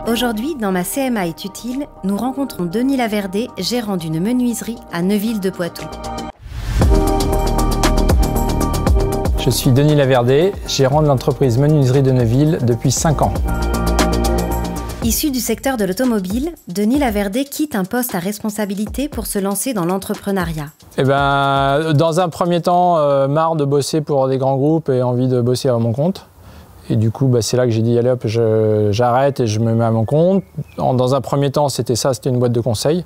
Aujourd'hui, dans Ma CMA est utile, nous rencontrons Denis Laverdé, gérant d'une menuiserie à Neuville-de-Poitou. Je suis Denis Laverdé, gérant de l'entreprise Menuiserie de Neuville depuis 5 ans. Issu du secteur de l'automobile, Denis Laverdé quitte un poste à responsabilité pour se lancer dans l'entrepreneuriat. Dans un premier temps, marre de bosser pour des grands groupes et envie de bosser à mon compte. Et du coup, c'est là que j'ai dit, allez hop, j'arrête et je me mets à mon compte. Dans un premier temps, c'était une boîte de conseil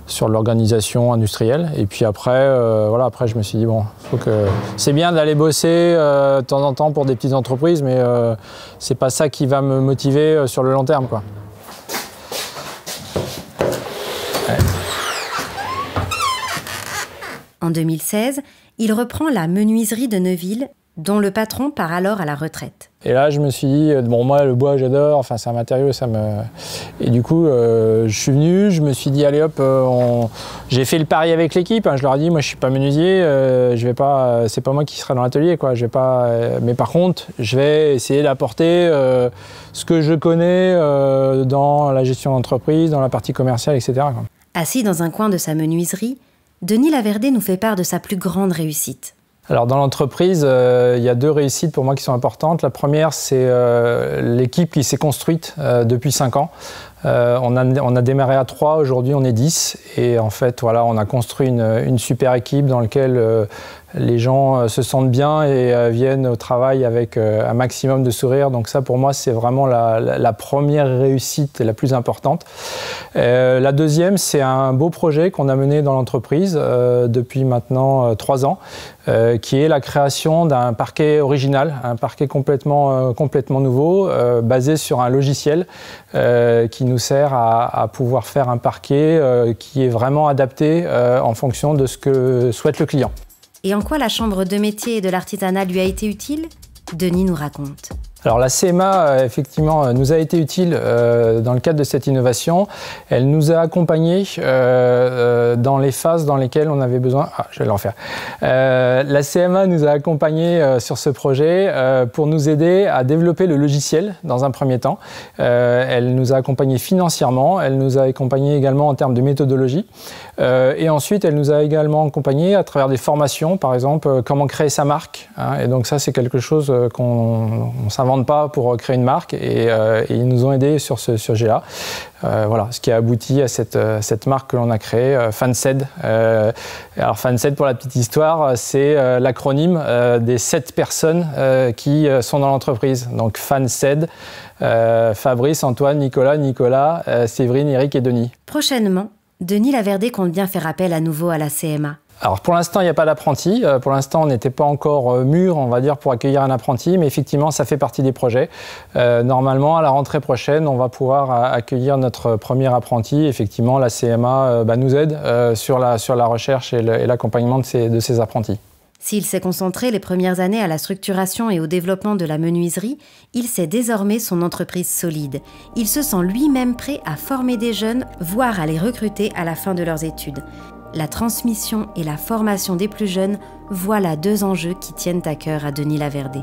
sur l'organisation industrielle. Et puis après, après je me suis dit, bon, c'est bien d'aller bosser de temps en temps pour des petites entreprises, mais c'est pas ça qui va me motiver sur le long terme, quoi. Ouais. En 2016, il reprend la menuiserie de Neuville, dont le patron part alors à la retraite. Et là, je me suis dit, bon, moi, le bois, j'adore, enfin, c'est un matériau, ça me... Et du coup, je suis venu, je me suis dit, allez hop, j'ai fait le pari avec l'équipe, hein, je leur ai dit, moi, je suis pas menuisier, je vais pas... c'est pas moi qui serai dans l'atelier, quoi, je vais pas... mais par contre, je vais essayer d'apporter ce que je connais dans la gestion d'entreprise, dans la partie commerciale, etc., quoi. Assis dans un coin de sa menuiserie, Denis Laverdé nous fait part de sa plus grande réussite. Alors dans l'entreprise, il y a 2 réussites pour moi qui sont importantes. La première, c'est l'équipe qui s'est construite depuis 5 ans. On a démarré à 3, aujourd'hui on est 10. Et en fait, voilà, on a construit une super équipe dans laquelle les gens se sentent bien et viennent au travail avec un maximum de sourire. Donc ça, pour moi, c'est vraiment la première réussite et la plus importante. La deuxième, c'est un beau projet qu'on a mené dans l'entreprise depuis maintenant 3 ans, qui est la création d'un parquet original, un parquet complètement nouveau, basé sur un logiciel qui nous sert à pouvoir faire un parquet qui est vraiment adapté en fonction de ce que souhaite le client. Et en quoi la chambre de métier et de l'artisanat lui a été utile? Denis nous raconte. Alors la CMA, effectivement, nous a été utile dans le cadre de cette innovation. Elle nous a accompagnés dans les phases dans lesquelles on avait besoin... Ah, je vais le refaire. La CMA nous a accompagnés sur ce projet pour nous aider à développer le logiciel dans un premier temps. Elle nous a accompagnés financièrement, elle nous a accompagnés également en termes de méthodologie. Et ensuite, elle nous a également accompagnés à travers des formations, par exemple, comment créer sa marque, hein. Et donc ça, c'est quelque chose qu'on s'invente pas pour créer une marque et ils nous ont aidés sur ce sujet-là. Voilà, ce qui a abouti à cette marque que l'on a créée, FanSed. Alors FanSed, pour la petite histoire, c'est l'acronyme des 7 personnes qui sont dans l'entreprise. Donc FanSed, Fabrice, Antoine, Nicolas, Séverine, Eric et Denis. Prochainement, Denis Laverdé compte bien faire appel à nouveau à la CMA. Alors pour l'instant, il n'y a pas d'apprenti. Pour l'instant, on n'était pas encore mûr, on va dire, pour accueillir un apprenti. Mais effectivement, ça fait partie des projets. Normalement, à la rentrée prochaine, on va pouvoir accueillir notre premier apprenti. Effectivement, la CMA nous aide sur la recherche et l'accompagnement de ces apprentis. S'il s'est concentré les premières années à la structuration et au développement de la menuiserie, il sait désormais son entreprise solide. Il se sent lui-même prêt à former des jeunes, voire à les recruter à la fin de leurs études. La transmission et la formation des plus jeunes, voilà 2 enjeux qui tiennent à cœur à Denis Laverdé.